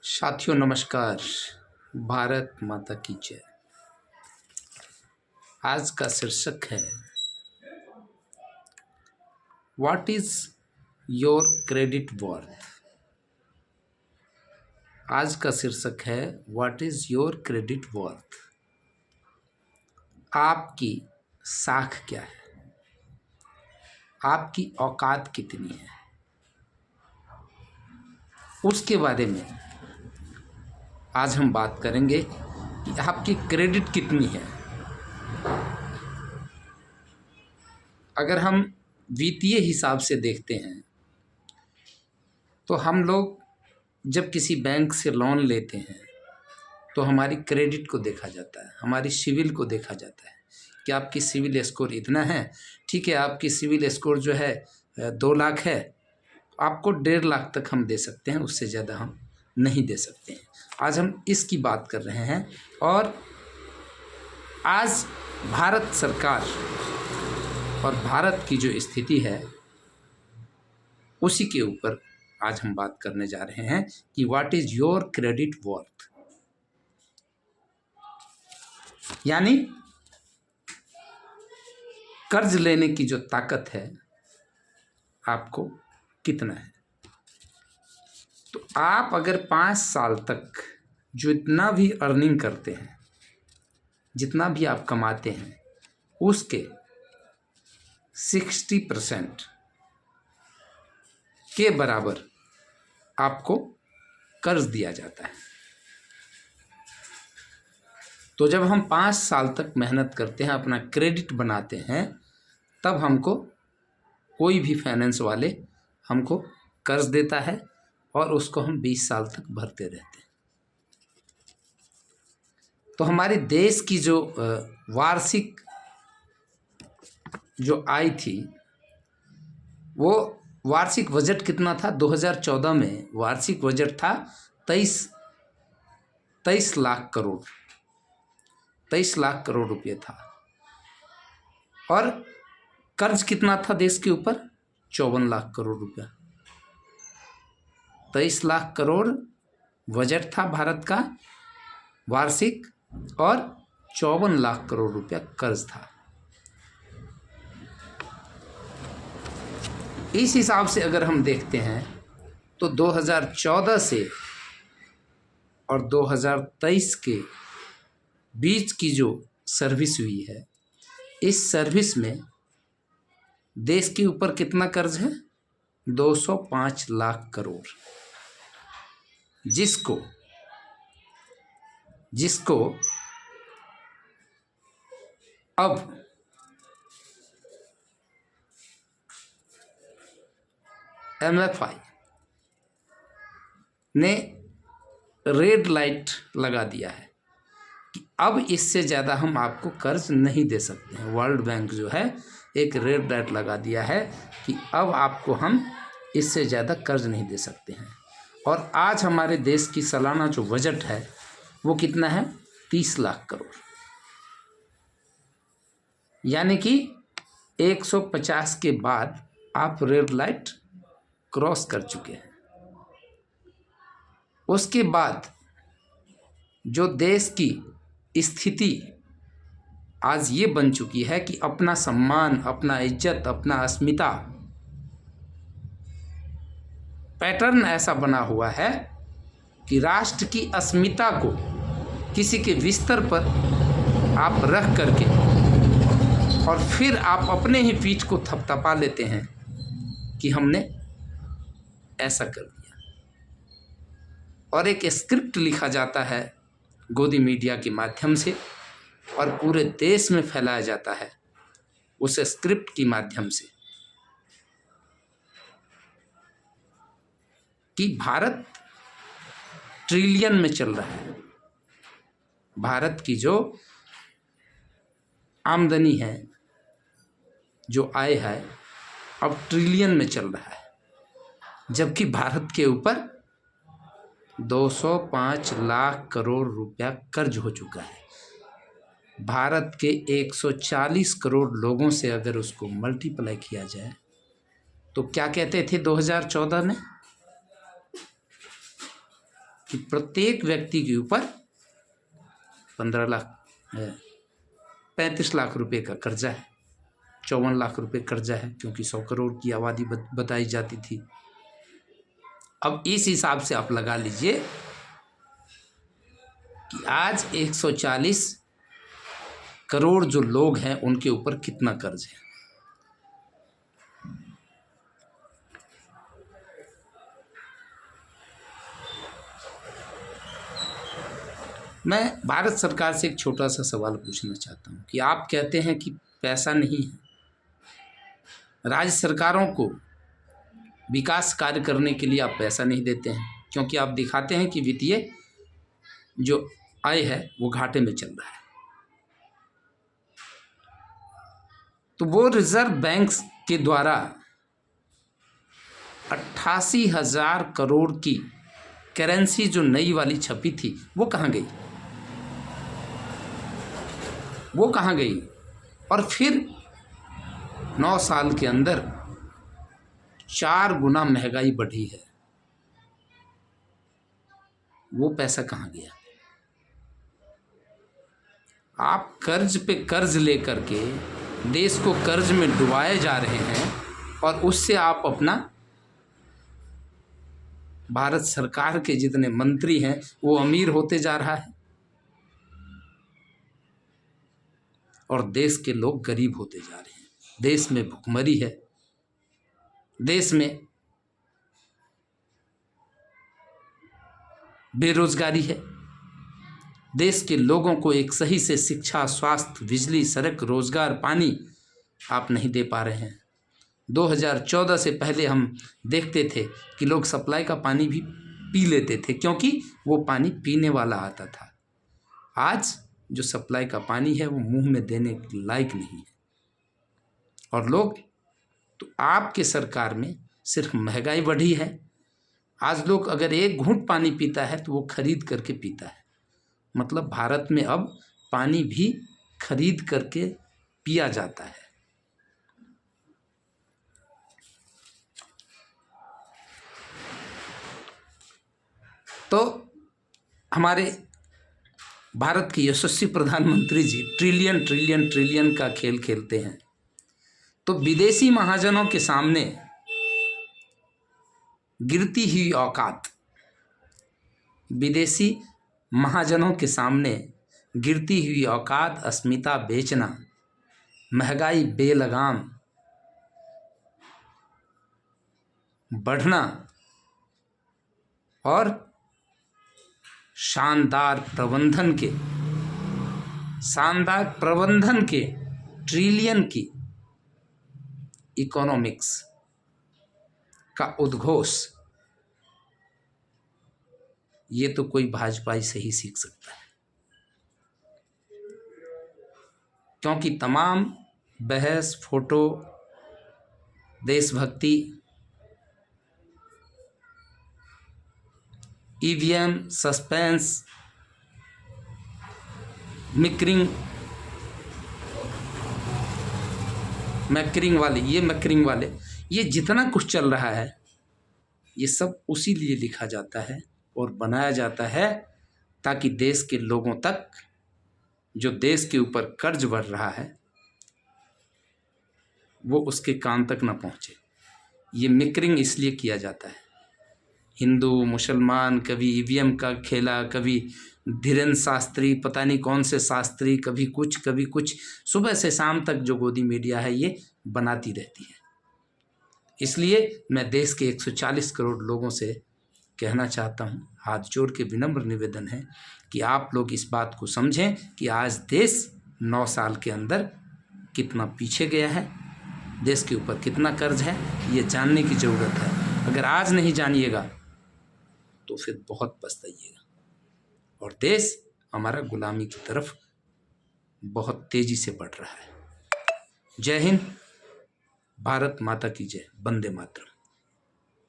साथियों नमस्कार। भारत माता की जय। आज का शीर्षक है what is your credit worth. आज का शीर्षक है what is your credit worth. आपकी साख क्या है, आपकी औकात कितनी है, उसके बारे में आज हम बात करेंगे कि आपकी क्रेडिट कितनी है। अगर हम वित्तीय हिसाब से देखते हैं तो हम लोग जब किसी बैंक से लोन लेते हैं तो हमारी क्रेडिट को देखा जाता है, हमारी सिविल को देखा जाता है कि आपकी सिविल स्कोर इतना है। ठीक है, आपकी सिविल स्कोर जो है 2 लाख है, आपको 1.5 लाख तक हम दे सकते हैं, उससे ज़्यादा हम नहीं दे सकते हैं। आज हम इसकी बात कर रहे हैं और आज भारत सरकार और भारत की जो स्थिति है उसी के ऊपर आज हम बात करने जा रहे हैं कि what is your credit worth. यानी कर्ज लेने की जो ताकत है आपको कितना है। तो आप अगर 5 साल तक जितना भी अर्निंग करते हैं, जितना भी आप कमाते हैं, उसके 60% के बराबर आपको कर्ज दिया जाता है। तो जब हम 5 साल तक मेहनत करते हैं, अपना क्रेडिट बनाते हैं, तब हमको कोई भी फाइनेंस वाले हमको कर्ज देता है और उसको हम 20 साल तक भरते रहते हैं। तो हमारे देश की जो वार्षिक जो आय थी, वो वार्षिक बजट कितना था? 2014 में वार्षिक बजट था 23 लाख करोड़, 23 लाख करोड़ रुपये था। और कर्ज कितना था देश के ऊपर? 54 लाख करोड़ रुपया। 23 लाख करोड़ बजट था भारत का वार्षिक और 54 लाख करोड़ रुपया कर्ज था। इस हिसाब से अगर हम देखते हैं तो 2014 से और 2023 के बीच की जो सर्विस हुई है, इस सर्विस में देश के ऊपर कितना कर्ज है? 205 लाख करोड़, जिसको अब MFI ने रेड लाइट लगा दिया है कि अब इससे ज़्यादा हम आपको कर्ज नहीं दे सकते हैं। वर्ल्ड बैंक जो है एक रेड लाइट लगा दिया है कि अब आपको हम इससे ज़्यादा कर्ज नहीं दे सकते हैं। और आज हमारे देश की सालाना जो बजट है वो कितना है? 30 लाख करोड़। यानी कि 150 के बाद आप रेड लाइट क्रॉस कर चुके हैं। उसके बाद जो देश की स्थिति आज ये बन चुकी है कि अपना सम्मान, अपना इज्जत, अपना अस्मिता, पैटर्न ऐसा बना हुआ है कि राष्ट्र की अस्मिता को किसी के बिस्तर पर आप रख करके और फिर आप अपने ही पीठ को थपथपा लेते हैं कि हमने ऐसा कर दिया। और एक स्क्रिप्ट लिखा जाता है गोदी मीडिया के माध्यम से और पूरे देश में फैलाया जाता है उस स्क्रिप्ट के माध्यम से कि भारत ट्रिलियन में चल रहा है। भारत की जो आमदनी है, जो आय है, अब ट्रिलियन में चल रहा है, जबकि भारत के ऊपर 205 लाख करोड़ रुपया कर्ज हो चुका है। भारत के 140 करोड़ लोगों से अगर उसको मल्टीप्लाई किया जाए तो क्या कहते थे 2014 में? कि प्रत्येक व्यक्ति के ऊपर 15 लाख 35 लाख रुपए का कर्जा है, 54 लाख रुपए कर्जा है, क्योंकि 100 करोड़ की आबादी बताई जाती थी। अब इस हिसाब से आप लगा लीजिए कि आज 140 करोड़ जो लोग हैं उनके ऊपर कितना कर्ज है। मैं भारत सरकार से एक छोटा सा सवाल पूछना चाहता हूँ कि आप कहते हैं कि पैसा नहीं है, राज्य सरकारों को विकास कार्य करने के लिए आप पैसा नहीं देते हैं, क्योंकि आप दिखाते हैं कि वित्तीय जो आय है वो घाटे में चल रहा है। तो वो रिजर्व बैंक के द्वारा 88,000 करोड़ की करेंसी जो नई वाली छपी थी वो कहाँ गई, वो कहाँ गई? और फिर 9 साल के अंदर 4 गुना महंगाई बढ़ी है, वो पैसा कहाँ गया? आप कर्ज पे कर्ज लेकर के देश को कर्ज में डुबाए जा रहे हैं और उससे आप अपना भारत सरकार के जितने मंत्री हैं वो अमीर होते जा रहा है और देश के लोग गरीब होते जा रहे हैं। देश में भुखमरी है, देश में बेरोजगारी है, देश के लोगों को एक सही से शिक्षा, स्वास्थ्य, बिजली, सड़क, रोजगार, पानी आप नहीं दे पा रहे हैं। 2014 से पहले हम देखते थे कि लोग सप्लाई का पानी भी पी लेते थे क्योंकि वो पानी पीने वाला आता था। आज जो सप्लाई का पानी है वो मुंह में देने के लायक नहीं है और लोग, तो आपके सरकार में सिर्फ महंगाई बढ़ी है। आज लोग अगर एक घूंट पानी पीता है तो वो खरीद करके पीता है, मतलब भारत में अब पानी भी खरीद करके पिया जाता है। तो हमारे भारत के यशस्वी प्रधानमंत्री जी ट्रिलियन ट्रिलियन ट्रिलियन का खेल खेलते हैं, तो विदेशी महाजनों के सामने गिरती हुई औकात, विदेशी महाजनों के सामने गिरती हुई औकात, अस्मिता बेचना, महंगाई बेलगाम बढ़ना और शानदार प्रबंधन के ट्रिलियन की इकोनॉमिक्स का उद्घोष, ये तो कोई भाजपाई से ही सीख सकता है, क्योंकि तमाम बहस, फोटो, देशभक्ति, ईवीएम, सस्पेंस, मैकरिंग वाले ये जितना कुछ चल रहा है ये सब उसी लिए लिखा जाता है और बनाया जाता है ताकि देश के लोगों तक, जो देश के ऊपर कर्ज बढ़ रहा है, वो उसके कान तक ना पहुँचे। ये मिक्रिंग इसलिए किया जाता है। हिंदू मुसलमान, कभी ईवीएम का खेला, कभी धीरेन्द्र शास्त्री, पता नहीं कौन से शास्त्री, कभी कुछ, सुबह से शाम तक जो गोदी मीडिया है ये बनाती रहती है। इसलिए मैं देश के 140 करोड़ लोगों से कहना चाहता हूँ, हाथ जोड़ के विनम्र निवेदन है कि आप लोग इस बात को समझें कि आज देश 9 साल के अंदर कितना पीछे गया है, देश के ऊपर कितना कर्ज है, ये जानने की ज़रूरत है। अगर आज नहीं जानिएगा तो फिर बहुत पछताइएगा और देश हमारा गुलामी की तरफ बहुत तेज़ी से बढ़ रहा है। जय हिंद, भारत माता की जय, वंदे मातरम।